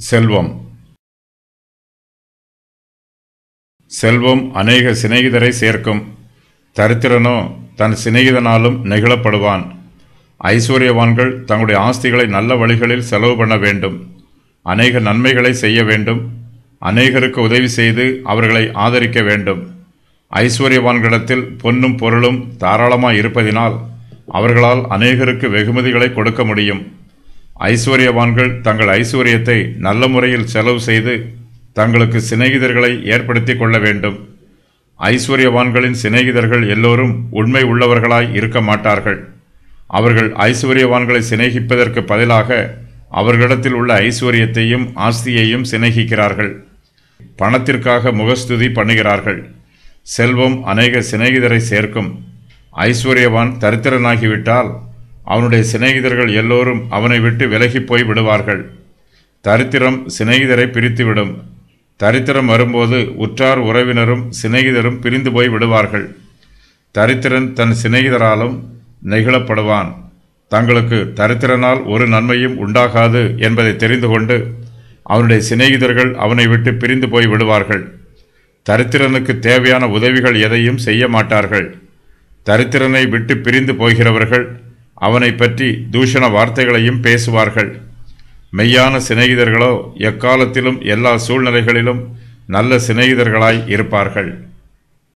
செல்வம். செல்வம் அநேக சிநேகிதரை சேர்க்கும். தரித்திரனோ தன் சிநேகிதனாலும் நெகிழப்படுவான். ஐஸ்வர்யவான்கள் தங்களுடைய ஆஸ்திகளை நல்ல வழிகளில் செலவு பண்ண வேண்டும். அநேக நன்மைகளை செய்ய வேண்டும். அநேகருக்கு உதவி செய்து அவர்களை ஆதரிக்க வேண்டும். ஐஸ்வர்யவான்களிடத்தில் பொன்னும் பொருளும் தாராளமாய் இருப்பதினால் அவர்களால் அநேகருக்கு வெகுமதிகளை கொடுக்க முடியும். ஐஸ்வர்யவான்கள் தங்கள் ஐஸ்வர்யத்தை நல்ல முறையில் செலவு செய்து தங்களுக்கு சிநேகிதர்களை ஏற்படுத்தி கொள்ள வேண்டும். ஐஸ்வர்யவான்களின் சிநேகிதர்கள் எல்லோரும் உண்மை உள்ளவர்களாய் இருக்க மாட்டார்கள். அவர்கள் ஐஸ்வர்யவான்களை சிநேகிப்பதற்கு பதிலாக அவர்களிடத்தில் உள்ள ஐஸ்வர்யத்தையும் ஆஸ்தியையும் சிநேகிக்கிறார்கள். பணத்திற்காக முகஸ்துதி பண்ணுகிறார்கள். செல்வம் அநேக சிநேகிதரை சேர்க்கும். ஐஸ்வர்யவான் தரித்திரனாகிவிட்டால் அவனுடைய சிநேகிதர்கள் எல்லோரும் அவனை விட்டு விலகி போய் விடுவார்கள். தரித்திரம் சிநேகிதரை பிரித்துவிடும். தரித்திரம் வரும்போது உற்றார் உறவினரும் சிநேகிதரும் பிரிந்து போய் விடுவார்கள். தரித்திரன் தன் சிநேகிதராலும் நெகிழப்படுவான். தங்களுக்கு தரித்திரனால் ஒரு நன்மையும் உண்டாகாது என்பதை தெரிந்து கொண்டு அவனுடைய சிநேகிதர்கள் அவனை விட்டு பிரிந்து போய் விடுவார்கள். தரித்திரனுக்கு தேவையான உதவிகள் எதையும் செய்ய மாட்டார்கள். தரித்திரனை விட்டு பிரிந்து போகிறவர்கள் அவனை பற்றி தூஷண வார்த்தைகளையும் பேசுவார்கள். மெய்யான சிநேகிதர்களோ எக்காலத்திலும் எல்லா சூழ்நிலைகளிலும் நல்ல சிநேகிதர்களாய் இருப்பார்கள்.